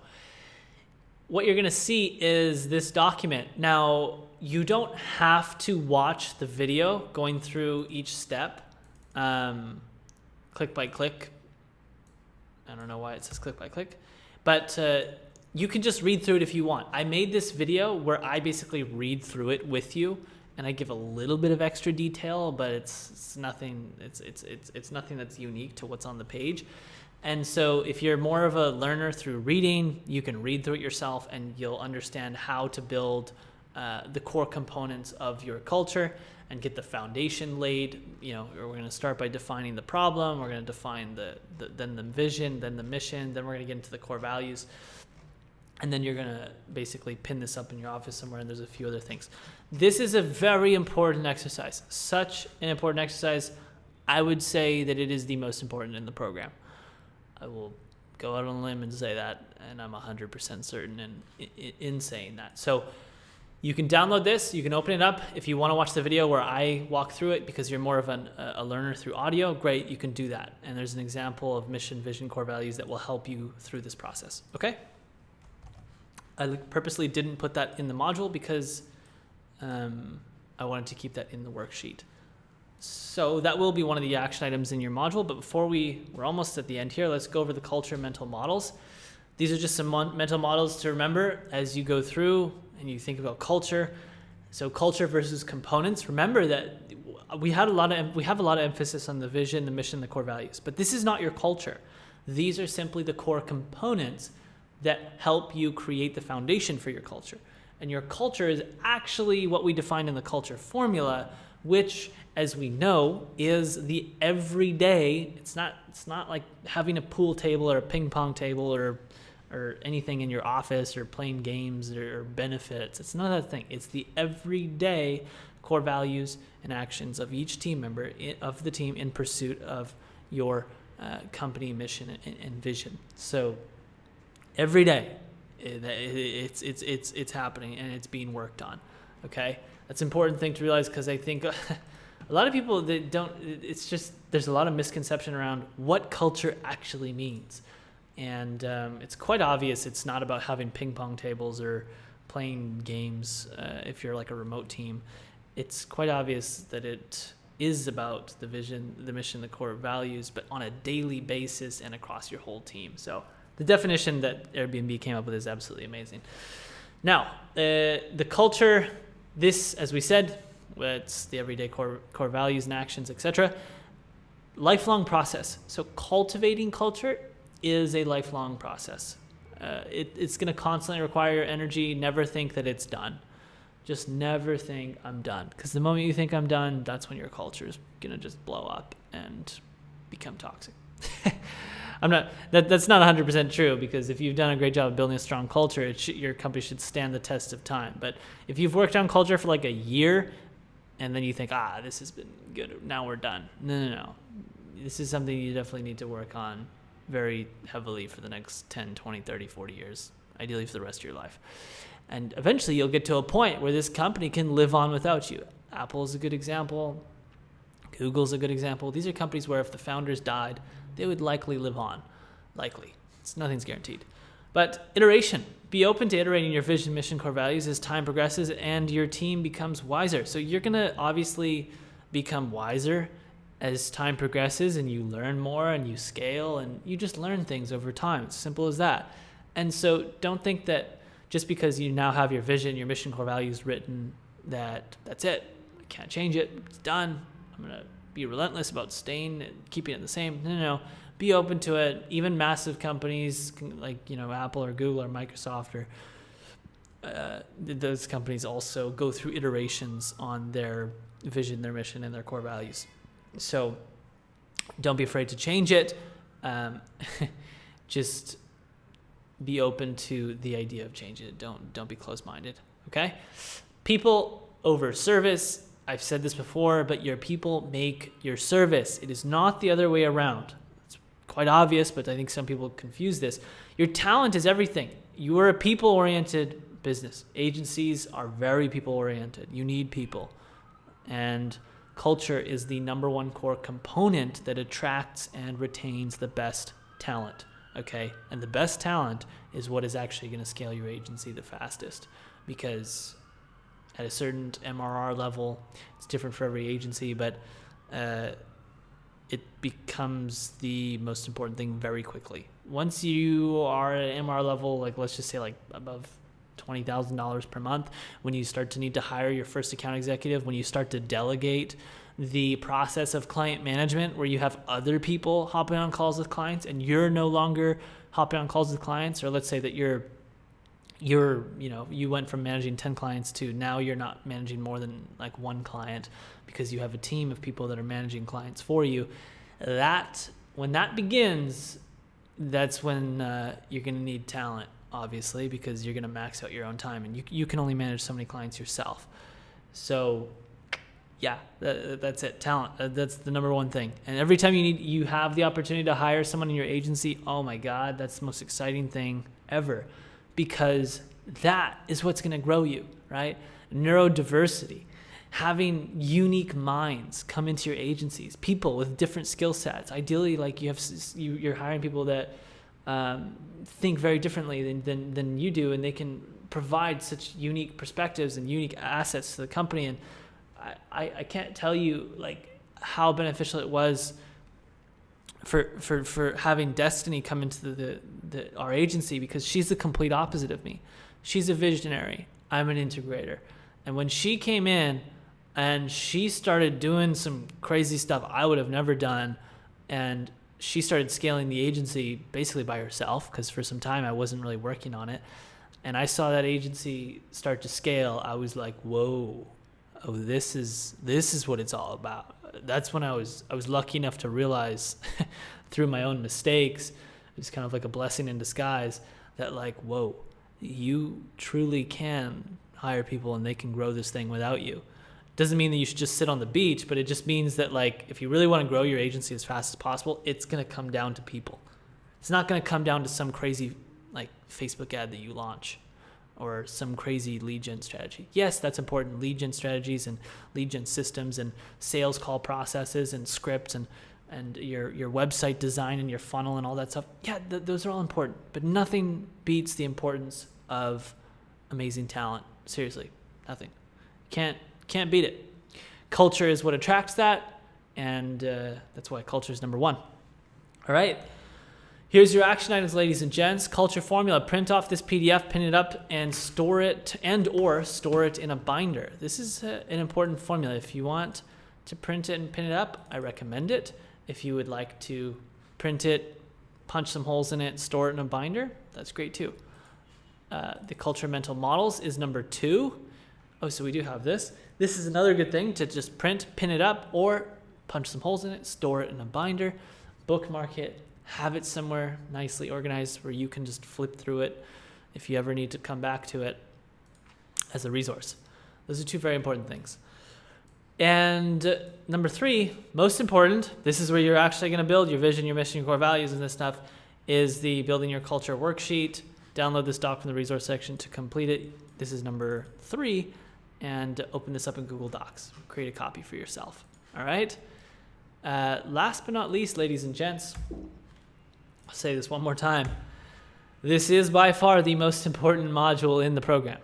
what you're going to see is this document. Now, you don't have to watch the video going through each step, click by click. I don't know why it says click by click. But you can just read through it if you want. I made this video where I basically read through it with you, and I give a little bit of extra detail, but it's nothing. It's nothing that's unique to what's on the page. And so if you're more of a learner through reading, you can read through it yourself, and you'll understand how to build the core components of your culture and get the foundation laid. We're going to start by defining the problem. We're going to define then the vision, then the mission, then we're going to get into the core values. And then you're going to basically pin this up in your office somewhere, and there's a few other things. This is a very important exercise. Such an important exercise. I would say that it is the most important in the program. I will go out on a limb and say that, and I'm 100% certain in saying that. So you can download this, you can open it up. If you want to watch the video where I walk through it because you're more of a learner through audio, great, you can do that. And there's an example of mission, vision, core values that will help you through this process, okay? I purposely didn't put that in the module because I wanted to keep that in the worksheet. So that will be one of the action items in your module, but before we're almost at the end here, let's go over the culture mental models. These are just some mental models to remember as you go through and you think about culture. So culture versus components. Remember that we have a lot of emphasis on the vision, the mission, the core values, but this is not your culture. These are simply the core components that help you create the foundation for your culture. And your culture is actually what we define in the culture formula, which, as we know, is the everyday. It's not like having a pool table or a ping pong table or anything in your office or playing games or benefits. It's not that thing. It's the everyday core values and actions of each team member of the team in pursuit of your company mission and vision. So every day it's happening and it's being worked on. Okay, that's an important thing to realize, because I think a lot of people that don't, it's just, there's a lot of misconception around what culture actually means. And it's quite obvious it's not about having ping pong tables or playing games if you're like a remote team. It's quite obvious that it is about the vision, the mission, the core values, but on a daily basis and across your whole team. So the definition that Airbnb came up with is absolutely amazing. Now, the culture, this, as we said, it's the everyday core values and actions, etc. Lifelong process. So cultivating culture is a lifelong process. It's going to constantly require your energy. Never think that it's done. Just never think I'm done. Because the moment you think I'm done, that's when your culture is going to just blow up and become toxic. That's not 100% true, because if you've done a great job of building a strong culture, your company should stand the test of time. But if you've worked on culture for like a year and then you think, this has been good, now we're done. No. This is something you definitely need to work on very heavily for the next 10, 20, 30, 40 years, ideally for the rest of your life. And eventually you'll get to a point where this company can live on without you. Apple is a good example. Google's a good example. These are companies where if the founders died, they would likely live on. Likely. Nothing's guaranteed. But iteration. Be open to iterating your vision, mission, core values as time progresses and your team becomes wiser. So you're going to obviously become wiser as time progresses and you learn more and you scale and you just learn things over time. It's simple as that. And so don't think that just because you now have your vision, your mission, core values written, that's it. I can't change it. It's done. I'm going to be relentless about staying and keeping it the same. No. Be open to it. Even massive companies like, Apple or Google or Microsoft or those companies also go through iterations on their vision, their mission, and their core values. So don't be afraid to change it. Just be open to the idea of changing it. Don't be closed-minded. Okay? People over service. I've said this before, but your people make your service. It is not the other way around. It's quite obvious, but I think some people confuse this. Your talent is everything. You are a people-oriented business. Agencies are very people-oriented. You need people. And culture is the number one core component that attracts and retains the best talent. Okay? And the best talent is what is actually going to scale your agency the fastest, because at a certain MRR level, it's different for every agency, but it becomes the most important thing very quickly. Once you are at an MRR level, like let's just say like above $20,000 per month, when you start to need to hire your first account executive, when you start to delegate the process of client management, where you have other people hopping on calls with clients and you're no longer hopping on calls with clients, or let's say that you went from managing 10 clients to now you're not managing more than like one client because you have a team of people that are managing clients for you. When that begins, that's when you're going to need talent, obviously, because you're going to max out your own time and you can only manage so many clients yourself. So Yeah, that's it. Talent. That's the number one thing. And every time you have the opportunity to hire someone in your agency, oh my God, that's the most exciting thing ever, because that is what's going to grow you, right? Neurodiversity, having unique minds come into your agencies, people with different skill sets. Ideally, like you're hiring people that think very differently than you do, and they can provide such unique perspectives and unique assets to the company. And I can't tell you like how beneficial it was for having Destiny come into our agency, because she's the complete opposite of me. She's a visionary. I'm an integrator. And when she came in and she started doing some crazy stuff I would have never done, and she started scaling the agency basically by herself, because for some time I wasn't really working on it, and I saw that agency start to scale, I was like, whoa, oh, this is what it's all about. That's when I was lucky enough to realize through my own mistakes, it was kind of like a blessing in disguise, that like, whoa, you truly can hire people and they can grow this thing without you. Doesn't mean that you should just sit on the beach, but it just means that like, if you really want to grow your agency as fast as possible, it's going to come down to people. It's not going to come down to some crazy like Facebook ad that you launch, or some crazy lead gen strategy. Yes, that's important. Lead gen strategies and lead gen systems and sales call processes and scripts and your website design and your funnel and all that stuff. Yeah, those are all important, but nothing beats the importance of amazing talent. Seriously, nothing. Can't beat it. Culture is what attracts that, and that's why culture is number one. All right. Here's your action items, ladies and gents. Culture formula. Print off this PDF, pin it up, and store it in a binder. This is an important formula. If you want to print it and pin it up, I recommend it. If you would like to print it, punch some holes in it, store it in a binder, that's great too. The culture mental models is number 2. Oh, so we do have this. This is another good thing to just print, pin it up, or punch some holes in it, store it in a binder, bookmark it, have it somewhere nicely organized where you can just flip through it if you ever need to come back to it as a resource. Those are 2 very important things. And number 3, most important, this is where you're actually going to build your vision, your mission, your core values, and this stuff, is the building your culture worksheet. Download this doc from the resource section to complete it. This is number 3, and open this up in Google Docs. Create a copy for yourself. All right. Last but not least, ladies and gents, I'll say this one more time. This is by far the most important module in the program.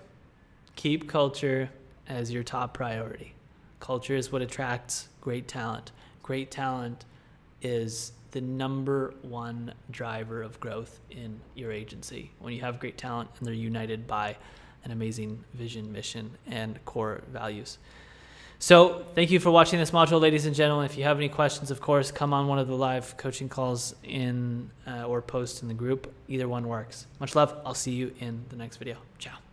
Keep culture as your top priority. Culture is what attracts great talent. Great talent is the number 1 driver of growth in your agency. When you have great talent and they're united by an amazing vision, mission, and core values. So thank you for watching this module, ladies and gentlemen. If you have any questions, of course, come on one of the live coaching calls or post in the group. Either one works. Much love. I'll see you in the next video. Ciao.